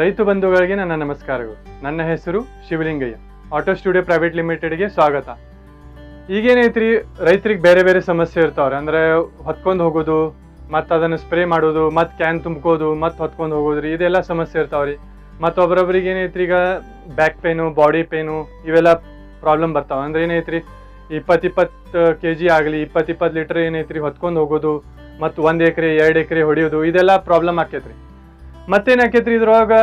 ರೈತ ಬಂಧುಗಳಿಗೆ ನನ್ನ ನಮಸ್ಕಾರಗಳು. ನನ್ನ ಹೆಸರು ಶಿವಲಿಂಗಯ್ಯ. ಆಟೋ ಸ್ಟುಡಿಯೋ ಪ್ರೈವೇಟ್ ಲಿಮಿಟೆಡ್ಗೆ ಸ್ವಾಗತ. ಈಗೇನೈತ್ರಿ, ರೈತರಿಗೆ ಬೇರೆ ಬೇರೆ ಸಮಸ್ಯೆ ಇರ್ತಾವ್ರೆ. ಅಂದರೆ ಹೊತ್ಕೊಂಡು ಹೋಗೋದು, ಮತ್ತು ಅದನ್ನು ಸ್ಪ್ರೇ ಮಾಡೋದು, ಮತ್ತು ಕ್ಯಾನ್ ತುಂಬ್ಕೋದು, ಮತ್ತು ಹೊತ್ಕೊಂಡು ಹೋಗೋದ್ರಿ, ಇದೆಲ್ಲ ಸಮಸ್ಯೆ ಇರ್ತಾವ್ರಿ. ಮತ್ತು ಒಬ್ಬರೊಬ್ರಿಗೆ ಏನೈತ್ರಿ, ಈಗ ಬ್ಯಾಕ್ ಪೇನು, ಬಾಡಿ ಪೇನು ಇವೆಲ್ಲ ಪ್ರಾಬ್ಲಮ್ ಬರ್ತಾವೆ. ಅಂದ್ರೆ ಏನೈತ್ರಿ, 20 kg ಆಗಲಿ 20 ಲೀಟರ್ ಏನೈತ್ರಿ ಹೊತ್ಕೊಂಡು ಹೋಗೋದು, ಮತ್ತು 1 ಎಕರೆ 2 ಎಕರೆ ಹೊಡಿಯೋದು, ಇದೆಲ್ಲ ಪ್ರಾಬ್ಲಮ್ ಆಕೈತ್ರಿ. ಮತ್ತೇನು ಆಕೈತ್ರಿ, ಇದ್ರೊಳಗೆ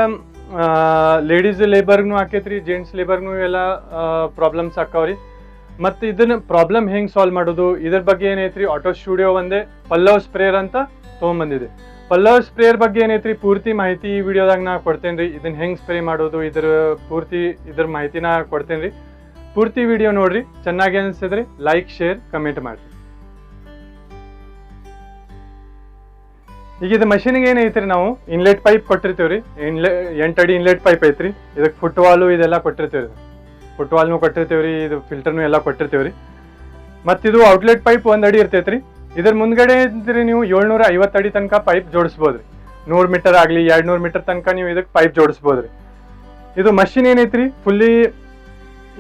ಲೇಡೀಸ್ ಲೇಬರ್ಗೂ ಆಕೈತ್ರಿ, ಜೆಂಟ್ಸ್ ಲೇಬರ್ಗೂ ಎಲ್ಲ ಪ್ರಾಬ್ಲಮ್ಸ್ ಆಕಾವ್ರಿ. ಮತ್ತು ಇದನ್ನ ಪ್ರಾಬ್ಲಮ್ ಹೆಂಗೆ ಸಾಲ್ವ್ ಮಾಡೋದು, ಇದ್ರ ಬಗ್ಗೆ ಏನೈತ್ರಿ, ಆಟೋ ಸ್ಟುಡಿಯೋ ಒಂದೇ ಪಲ್ಲವ್ ಸ್ಪ್ರೇಯರ್ ಅಂತ ತೊಗೊಂಬಂದಿದೆ. ಪಲ್ಲವ್ ಸ್ಪ್ರೇಯರ್ ಬಗ್ಗೆ ಏನೈತ್ರಿ ಪೂರ್ತಿ ಮಾಹಿತಿ ಈ ವಿಡಿಯೋದಾಗ ನಾ ಕೊಡ್ತೇನೆ ರೀ. ಇದನ್ನ ಹೆಂಗೆ ಸ್ಪ್ರೇ ಮಾಡೋದು, ಇದ್ರ ಮಾಹಿತಿನ ಕೊಡ್ತೇನೆ ರೀ. ಪೂರ್ತಿ ವಿಡಿಯೋ ನೋಡ್ರಿ. ಚೆನ್ನಾಗಿ ಅನಿಸಿದ್ರಿ ಲೈಕ್, ಶೇರ್, ಕಮೆಂಟ್ ಮಾಡಿರಿ. ಈಗ ಇದು ಮಷೀನ್ಗೆ ಏನೈತ್ರಿ, ನಾವು ಇನ್ಲೆಟ್ ಪೈಪ್ ಕೊಟ್ಟಿರ್ತೀವಿ ರೀ. 8 ಅಡಿ ಇನ್ಲೆಟ್ ಪೈಪ್ ಐತ್ರಿ. ಇದಕ್ಕೆ ಫುಟ್ವಾಲು ಇದೆಲ್ಲ ಕೊಟ್ಟಿರ್ತೀವಿ ರೀ. ಫುಟ್ವಾಲ್ನು ಕೊಟ್ಟಿರ್ತೀವಿ ರೀ, ಇದು ಫಿಲ್ಟರ್ನು ಎಲ್ಲ ಕೊಟ್ಟಿರ್ತೀವಿ ರೀ. ಮತ್ತಿದು ಔಟ್ಲೆಟ್ ಪೈಪ್ 1 ಅಡಿ ಇರ್ತೈತ್ರಿ. ಇದ್ರ ಮುಂದ್ಗಡೆ ಇದ್ರಿ ನೀವು 750 ಅಡಿ ತನಕ ಪೈಪ್ ಜೋಡಿಸ್ಬೋದ್ರಿ. 100 ಮೀಟರ್ ಆಗಲಿ 200 ಮೀಟರ್ ತನಕ ನೀವು ಇದಕ್ಕೆ ಪೈಪ್ ಜೋಡಿಸ್ಬೋದ್ರಿ. ಇದು ಮಷಿನ್ ಏನೈತ್ರಿ, ಫುಲ್ಲಿ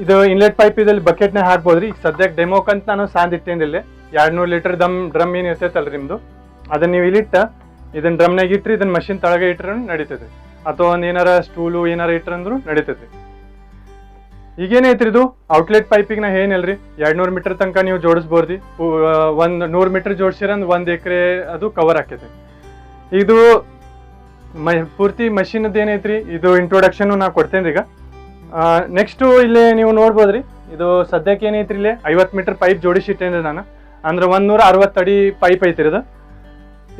ಇದು ಇನ್ಲೆಟ್ ಪೈಪ್ ಇದಲ್ಲಿ ಬಕೆಟ್ನ ಹಾಕ್ಬೋದ್ರಿ. ಈಗ ಸದ್ಯಕ್ಕೆ ಡೆಮೋಕಂತ ನಾನು ಸಾಂದ್ ಇಟ್ಟೇನಿ ಇಲ್ಲಿ. 200 ಲೀಟರ್ ಡ್ರಮ್ ಏನು ಇರ್ತೈತಲ್ರಿ ನಿಮ್ದು, ಅದನ್ನ ನೀವು ಇಲ್ಲಿಟ್ಟ ಇದನ್ನ ಡ್ರಮ್ನಾಗ ಇಟ್ರಿ, ಇದನ್ನ ಮಷಿನ್ ತಳಗೆ ಇಟ್ರೂ ನಡೀತೈತಿ. ಅಥವಾ ಒಂದು ಏನಾರ ಸ್ಟೂಲು ಏನಾರ ಇಟ್ರಂದ್ರು ನಡೀತೈತಿ. ಈಗೇನೈತ್ರಿ, ಇದು ಔಟ್ಲೆಟ್ ಪೈಪಿಗೆ ನಾ ಏನಲ್ರಿ 200 ಮೀಟರ್ ತನಕ ನೀವು ಜೋಡಿಸ್ಬೋದ್ರಿ. 100 ಮೀಟರ್ ಜೋಡಿಸಿರಂದ್ 1 ಎಕರೆ ಅದು ಕವರ್ ಆಕೈತಿ. ಇದು ಪೂರ್ತಿ ಮಷಿನ್ದು ಏನೈತ್ರಿ, ಇದು ಇಂಟ್ರೊಡಕ್ಷನ್ ನಾ ಕೊಡ್ತೇನೆ ಈಗ. ನೆಕ್ಸ್ಟು ಇಲ್ಲಿ ನೀವು ನೋಡ್ಬೋದ್ರಿ, ಇದು ಸದ್ಯಕ್ಕೆ ಏನೈತ್ರಿ, ಇಲ್ಲಿ 50 ಮೀಟರ್ ಪೈಪ್ ಜೋಡಿಸಿಟ್ಟೇನ್ರಿ ನಾನು. ಅಂದ್ರೆ 160 ಅಡಿ ಪೈಪ್ ಐತ್ರಿ ಇದು.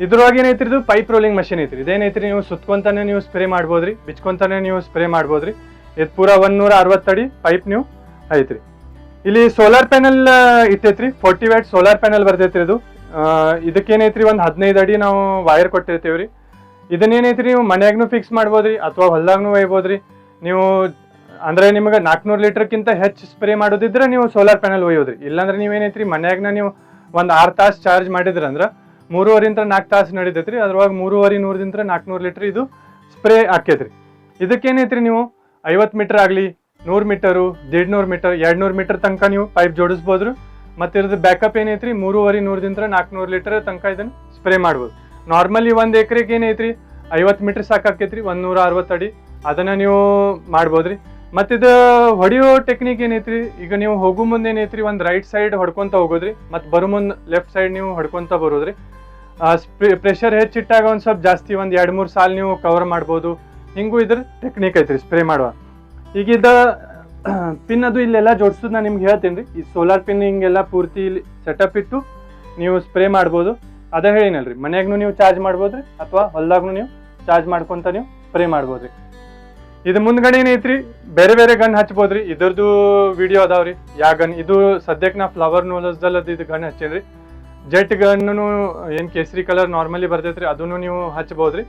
ಇದ್ರೊಳಗೆ ಏನೈತ್ರಿ, ಇದು ಪೈಪ್ ರೋಲಿಂಗ್ ಮಷಿನ್ ಐತ್ರಿ. ಇದೇನೈತ್ರಿ, ನೀವು ಸುತ್ಕೊಂತಾನೆ ನೀವು ಸ್ಪ್ರೇ ಮಾಡ್ಬೋದ್ರಿ, ಬಿಚ್ಕೊಂತಾನೆ ನೀವು ಸ್ಪ್ರೇ ಮಾಡ್ಬೋದ್ರಿ. ಇದು ಪೂರಾ 160 ಅಡಿ ಪೈಪ್ ನೀವು ಐತ್ರಿ. ಇಲ್ಲಿ ಸೋಲಾರ್ ಪ್ಯಾನಲ್ ಇಟ್ಟೈತ್ರಿ, 40 ವ್ಯಾಟ್ ಸೋಲಾರ್ ಪ್ಯಾನಲ್ ಬರ್ತೈತ್ರಿ ಇದು. ಇದಕ್ಕೇನೈತ್ರಿ, ಒಂದು 15 ಅಡಿ ನಾವು ವೈರ್ ಕೊಟ್ಟಿರ್ತೀವ್ರಿ. ಇದನ್ನೇನೈತ್ರಿ, ನೀವು ಮನ್ಯಾಗ್ನು ಫಿಕ್ಸ್ ಮಾಡ್ಬೋದ್ರಿ, ಅಥವಾ ಹೊಲ್ದಾಗ್ನು ಒಯ್ಬೋದ್ರಿ. ನೀವು ಅಂದ್ರೆ ನಿಮ್ಗೆ 400 ಲೀಟರ್ಕ್ಕಿಂತ ಹೆಚ್ಚು ಸ್ಪ್ರೇ ಮಾಡೋದಿದ್ರೆ ನೀವು ಸೋಲಾರ್ ಪ್ಯಾನಲ್ ಒಯ್ಯೋದ್ರಿ. ಇಲ್ಲಾಂದ್ರೆ ನೀವೇನೈತ್ರಿ, ಮನ್ಯಾಗ್ನ ನೀವು ಒಂದು 6 ತಾಸು ಚಾರ್ಜ್ ಮಾಡಿದ್ರಂದ್ರೆ 3.5 4 ತಾಸು ನಡೀತೈತ್ರಿ. ಅದ್ರೊಳಗೆ 350 400 ಲೀಟರ್ ಇದು ಸ್ಪ್ರೇ ಆಕೈತ್ರಿ. ಇದಕ್ಕೇನೈತ್ರಿ, ನೀವು 50 ಮೀಟರ್ ಆಗಲಿ 100 ಮೀಟರು 150 ಮೀಟರ್ 200 ಮೀಟರ್ ತನಕ ನೀವು ಪೈಪ್ ಜೋಡಿಸ್ಬೋದ್ರಿ. ಮತ್ತು ಇದ್ರದ್ದು ಬ್ಯಾಕಪ್ ಏನೈತ್ರಿ, 350 400 ಲೀಟರ್ ತನಕ ಇದನ್ನು ಸ್ಪ್ರೇ ಮಾಡ್ಬೋದು. ನಾರ್ಮಲಿ 1 ಎಕರೆಗೆ ಏನೈತ್ರಿ 50 ಮೀಟರ್ ಸಾಕಾಕೈತ್ರಿ, 160 ಅಡಿ ಅದನ್ನ ನೀವು ಮಾಡ್ಬೋದ್ರಿ. ಮತ್ತಿದು ಹೊಡಿಯೋ ಟೆಕ್ನಿಕ್ ಏನೈತ್ರಿ, ಈಗ ನೀವು ಹೋಗೋ ಮುಂದೆ ಏನೈತ್ರಿ, ಒಂದು ರೈಟ್ ಸೈಡ್ ಹೊಡ್ಕೊಂತ ಹೋಗೋದ್ರಿ, ಮತ್ತು ಬರೋ ಮುಂದೆ ಲೆಫ್ಟ್ ಸೈಡ್ ನೀವು ಹೊಡ್ಕೊಂತ ಬರೋದ್ರಿ. ಪ್ರೆಷರ್ ಹೆಚ್ಚಿಟ್ಟಾಗ ಒಂದು ಸ್ವಲ್ಪ ಜಾಸ್ತಿ ಒಂದು 2-3 ಸಾಲ ನೀವು ಕವರ್ ಮಾಡ್ಬೋದು. ಹಿಂಗೂ ಇದ್ರ ಟೆಕ್ನಿಕ್ ಐತ್ರಿ ಸ್ಪ್ರೇ ಮಾಡುವ. ಈಗಿದ್ದ ಪಿನ್ ಅದು ಇಲ್ಲೆಲ್ಲ ಜೋಡಿಸೋದು ನಾನು ನಿಮ್ಗೆ ಹೇಳ್ತೀನಿ ರೀ. ಈ ಸೋಲಾರ್ ಪಿನ್ ಹಿಂಗೆಲ್ಲ ಪೂರ್ತಿ ಇಲ್ಲಿ ಸೆಟಪ್ ಇಟ್ಟು ನೀವು ಸ್ಪ್ರೇ ಮಾಡ್ಬೋದು. ಅದೇ ಹೇಳಿನಲ್ರಿ, ಮನ್ಯಾಗೂ ನೀವು ಚಾರ್ಜ್ ಮಾಡ್ಬೋದ್ರಿ, ಅಥವಾ ಹೊಲ್ದಾಗೂ ನೀವು ಚಾರ್ಜ್ ಮಾಡ್ಕೊಂತ ನೀವು ಸ್ಪ್ರೇ ಮಾಡ್ಬೋದ್ರಿ. ಇದು ಮುಂದ್ಗಡೆ ಏನೈತ್ರಿ, ಬೇರೆ ಬೇರೆ ಗನ್ ಹಚ್ಬೋದ್ರಿ. ಇದ್ರದ್ದು ವಿಡಿಯೋ ಅದಾವ್ರಿ. ಯಾವ ಗನ್ ಇದು ಸದ್ಯಕ್ಕೆ ನಾ ಫ್ಲವರ್ ನೋಲಸ್ದಲ್ಲ ಇದು ಗನ್ ಹಚ್ಚೇನ್ರಿ. ಜೆಟ್ ಗನ್ನು ಏನು ಕೇಸರಿ ಕಲರ್ ನಾರ್ಮಲಿ ಬರ್ತೈತ್ರಿ, ಅದನ್ನು ನೀವು ಹಚ್ಬೋದ್ರಿ.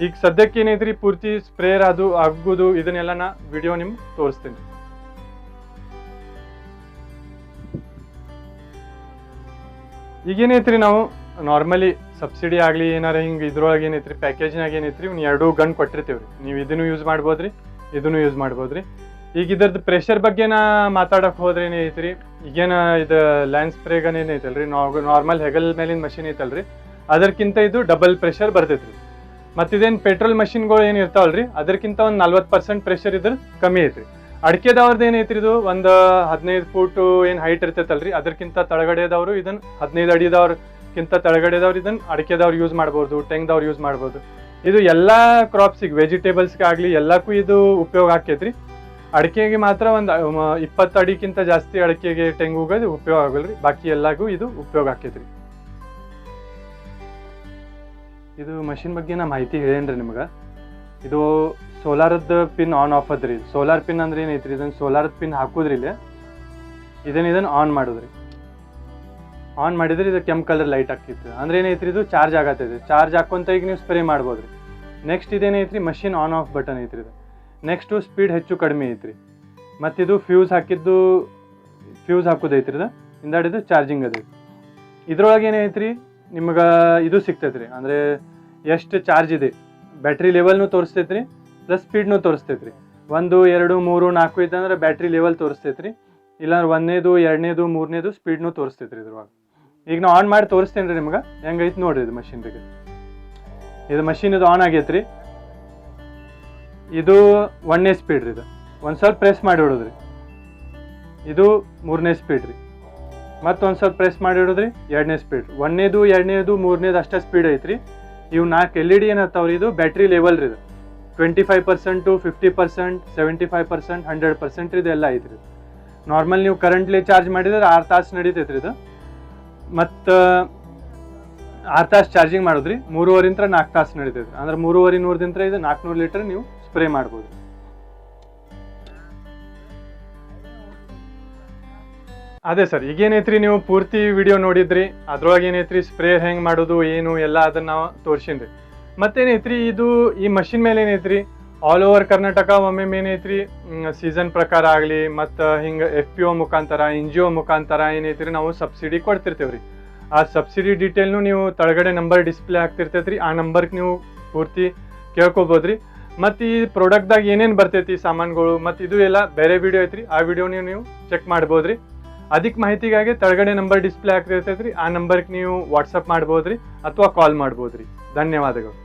ಈಗ ಸದ್ಯಕ್ಕೆ ಏನೈತ್ರಿ, ಪೂರ್ತಿ ಸ್ಪ್ರೇಯರ್ ಅದು ಆಗೋದು ಇದನ್ನೆಲ್ಲ ನಾ ವಿಡಿಯೋ ನಿಮ್ಗೆ ತೋರಿಸ್ತೀನಿ. ಈಗೇನೈತ್ರಿ, ನಾವು ನಾರ್ಮಲಿ ಸಬ್ಸಿಡಿ ಆಗಲಿ ಏನಾರ ಹಿಂಗೆ ಇದ್ರೊಳಗೆ ಏನೈತ್ರಿ, ಪ್ಯಾಕೇಜ್ನಾಗ ಏನೈತ್ರಿ, ಇವ್ನು 2 ಗನ್ ಕೊಟ್ಟಿರ್ತೀವಿ ರೀ. ನೀವು ಇದನ್ನು ಯೂಸ್ ಮಾಡ್ಬೋದ್ರಿ, ಇದನ್ನು ಯೂಸ್ ಮಾಡ್ಬೋದ್ರಿ. ಈಗ ಇದ್ರದ್ದು ಪ್ರೆಷರ್ ಬಗ್ಗೆ ನಾ ಮಾತಾಡಕ್ಕೆ ಹೋದ್ರೆ ಏನೈತ್ರಿ, ಈಗೇನ ಇದು ಲ್ಯಾಂಡ್ ಸ್ಪ್ರೇ ಗನ್ ಏನೈತಲ್ರಿ, ನಾರ್ಮಲ್ ಹೆಗಲ್ ಮೇಲಿನ ಮಷಿನ್ ಐತಲ್ರಿ, ಅದಕ್ಕಿಂತ ಇದು ಡಬಲ್ ಪ್ರೆಷರ್ ಬರ್ತೈತ್ರಿ. ಮತ್ತು ಇದೇನು ಪೆಟ್ರೋಲ್ ಮಷಿನ್ಗಳು ಏನು ಇರ್ತಾವಲ್ರಿ, ಅದಕ್ಕಿಂತ ಒಂದು 40% ಪ್ರೆಷರ್ ಇದ್ರ ಕಮ್ಮಿ ಐತ್ರಿ. ಅಡಿಕೆದವ್ರದ್ದು ಏನೈತ್ರಿ, ಇದು ಒಂದು 15 ಫೂಟು ಏನು ಹೈಟ್ ಇರ್ತೈತಲ್ರಿ, ಅದಕ್ಕಿಂತ ತಳಗಡೆದವರು ಇದನ್ನು 15 ಅಡಿದವ್ರಕ್ಕಿಂತ ತಳಗಡೆದವ್ರು ಇದನ್ನು ಅಡಿಕೆದವ್ರು ಯೂಸ್ ಮಾಡ್ಬೋದು, ತೆಂಗ್ದವ್ರು ಯೂಸ್ ಮಾಡ್ಬೋದು. ಇದು ಎಲ್ಲ ಕ್ರಾಪ್ಸಿಗೆ, ವೆಜಿಟೇಬಲ್ಸ್ಗೆ ಆಗಲಿ ಎಲ್ಲಕ್ಕೂ ಇದು ಉಪಯೋಗ ಆಕೈತ್ರಿ. ಅಡಿಕೆಗೆ ಮಾತ್ರ ಒಂದು 20 ಅಡಿಗಿಂತ ಜಾಸ್ತಿ ಅಡಿಕೆಗೆ ತೆಂಗುಗೆ ಇದು ಉಪಯೋಗ ಆಗಲ್ರಿ. ಬಾಕಿ ಎಲ್ಲಾಗೂ ಇದು ಉಪಯೋಗ ಆಕೈತ್ರಿ. ಇದು ಮಷಿನ್ ಬಗ್ಗೆ ನಾ ಮಾಹಿತಿ ಹೇಳೇನ್ರಿ ನಿಮ್ಗೆ. ಇದು ಸೋಲಾರದ್ದು ಪಿನ್ ಆನ್ ಆಫ್ ಅದ್ರಿ. ಸೋಲಾರ್ ಪಿನ್ ಅಂದ್ರೆ ಏನೈತ್ರಿ, ಇದನ್ನು ಸೋಲಾರದ ಪಿನ್ ಹಾಕೋದ್ರಿ ಇಲ್ಲಿ, ಇದನ್ನು ಆನ್ ಮಾಡೋದ್ರಿ. ಆನ್ ಮಾಡಿದ್ರೆ ಇದು ಕೆಂಪು ಕಲರ್ ಲೈಟ್ ಆಗ್ತಿತ್ತು, ಅಂದ್ರೆ ಏನೈತ್ರಿ, ಇದು ಚಾರ್ಜ್ ಆಗತ್ತೈತಿ. ಚಾರ್ಜ್ ಹಾಕೊಂತ ಈಗ ನೀವು ಸ್ಪ್ರೇ ಮಾಡ್ಬೋದ್ರಿ. ನೆಕ್ಸ್ಟ್ ಇದೇನೈತ್ರಿ, ಮಷಿನ್ ಆನ್ ಆಫ್ ಬಟನ್ ಐತ್ರಿ ಇದು. ನೆಕ್ಸ್ಟು ಸ್ಪೀಡ್ ಹೆಚ್ಚು ಕಡಿಮೆ ಐತ್ರಿ. ಮತ್ತಿದು ಫ್ಯೂಸ್ ಹಾಕೋದೈತ್ರಿ ಇದು. ಹಿಂದಾಡಿದು ಚಾರ್ಜಿಂಗ್ ಅದೈತಿ. ಇದ್ರೊಳಗೆ ಏನೈತ್ರಿ, ನಿಮ್ಗೆ ಇದು ಸಿಗ್ತೈತ್ರಿ, ಅಂದರೆ ಎಷ್ಟು ಚಾರ್ಜ್ ಇದೆ, ಬ್ಯಾಟ್ರಿ ಲೆವೆಲ್ನು ತೋರಿಸ್ತೈತ್ರಿ, ಪ್ಲಸ್ ಸ್ಪೀಡ್ನು ತೋರಿಸ್ತೈತ್ರಿ. 1 2 3 4 ಇದ್ದಂದ್ರೆ ಬ್ಯಾಟ್ರಿ ಲೆವೆಲ್ ತೋರಿಸ್ತೈತ್ರಿ. ಇಲ್ಲಾಂದ್ರೆ 1ನೇದು 2ನೇದು 3ನೇದು ಸ್ಪೀಡ್ನು ತೋರಿಸ್ತೈತ್ರಿ ಇದ್ರೊಳಗೆ. ಈಗ ನಾ ಆನ್ ಮಾಡಿ ತೋರಿಸ್ತೇನೆ ರೀ ನಿಮ್ಗೆ ಹೆಂಗೈತೆ ನೋಡ್ರಿ ಇದು ಮಷಿನ್ ಬಗ್ಗೆ. ಇದು ಮಷಿನ್ ಇದು ಆನ್ ಆಗೈತ್ರಿ. ಇದು 1ನೇ ಸ್ಪೀಡ್ ರೀ. ಇದು ಒಂದು ಸ್ವಲ್ಪ ಪ್ರೆಸ್ ಮಾಡಿ ಹೊಡೋದ್ರಿ. ಇದು 3ನೇ ಸ್ಪೀಡ್ ರೀ. ಮತ್ತೊಂದು ಸ್ವಲ್ಪ ಪ್ರೆಸ್ ಮಾಡಿ ಹೊಡೋದ್ರಿ 2ನೇ ಸ್ಪೀಡ್. 1ನೇದು 2ನೇದು 3ನೇದು ಅಷ್ಟೇ ಸ್ಪೀಡ್ ಐತ್ರಿ. ಇವು 4 LED ಏನತ್ತಾವ್ರಿ, ಇದು ಬ್ಯಾಟ್ರಿ ಲೆವೆಲ್ ರೀ. ಇದು 25%, 50%, 75%, 100% ಇದೆಲ್ಲ ಐತ್ರಿ. ನಾರ್ಮಲ್ ನೀವು ಕರೆಂಟ್ಲಿ ಚಾರ್ಜ್ ಮಾಡಿದ್ರೆ 6 ತಾಸು ನಡೀತೈತ್ರಿ ಇದು. ಮತ್ತು 6 ತಾಸು ಚಾರ್ಜಿಂಗ್ ಮಾಡೋದ್ರಿ. 3.5 4 ತಾಸು ನಡೀತೈತ್ರಿ. ಅಂದ್ರೆ 3.5 ಇದು 400 ಲೀಟರ್ ನೀವು ಸ್ಪ್ರೇ ಮಾಡ್ಬೋದು. ಅದೇ ಸರ್, ಈಗೇನೈತ್ರಿ ನೀವು ಪೂರ್ತಿ ವಿಡಿಯೋ ನೋಡಿದ್ರಿ. ಅದ್ರೊಳಗೆ ಏನೈತ್ರಿ ಸ್ಪ್ರೇ ಹೆಂಗೆ ಮಾಡೋದು ಏನು ಎಲ್ಲ ಅದನ್ನ ನಾವು ತೋರ್ಸಿನ್ರಿ. ಮತ್ತೇನೈತ್ರಿ ಇದು ಈ ಮಷಿನ್ ಮೇಲೆ ಏನೈತ್ರಿ ಆಲ್ ಓವರ್ ಕರ್ನಾಟಕ ಒಮ್ಮೆ ಏನೈತ್ರಿ ಸೀಸನ್ ಪ್ರಕಾರ ಆಗಲಿ ಮತ್ತು ಹಿಂಗೆ FPO ಮುಖಾಂತರ NGO ಮುಖಾಂತರ ಏನೈತ್ರಿ ನಾವು ಸಬ್ಸಿಡಿ ಕೊಡ್ತಿರ್ತೇವ್ರಿ. ಆ ಸಬ್ಸಿಡಿ ಡೀಟೇಲ್ನು ನೀವು ತಳಗಡೆ ನಂಬರ್ ಡಿಸ್ಪ್ಲೇ ಆಗ್ತಿರ್ತೈತ್ರಿ. ಆ ನಂಬರ್ಗೆ ನೀವು ಪೂರ್ತಿ ಕೇಳ್ಕೊಬೋದ್ರಿ. ಮತ್ತು ಈ ಪ್ರಾಡಕ್ಟ್ದಾಗ ಏನೇನು ಬರ್ತೈತಿ ಸಾಮಾನುಗಳು ಮತ್ತು ಇದು ಎಲ್ಲ ಬೇರೆ ವಿಡಿಯೋ ಐತ್ರಿ. ಆ ವಿಡಿಯೋ ನೀವು ಚೆಕ್ ಮಾಡ್ಬೋದ್ರಿ. ಅದಕ್ಕೆ ಮಾಹಿತಿಗಾಗಿ ತಳಗಡೆ ನಂಬರ್ ಡಿಸ್ಪ್ಲೇ ಆಗ್ತಿರ್ತೈತ್ರಿ. ಆ ನಂಬರ್ಗೆ ನೀವು ವಾಟ್ಸಪ್ ಮಾಡ್ಬೋದ್ರಿ ಅಥವಾ ಕಾಲ್ ಮಾಡ್ಬೋದ್ರಿ. ಧನ್ಯವಾದಗಳು.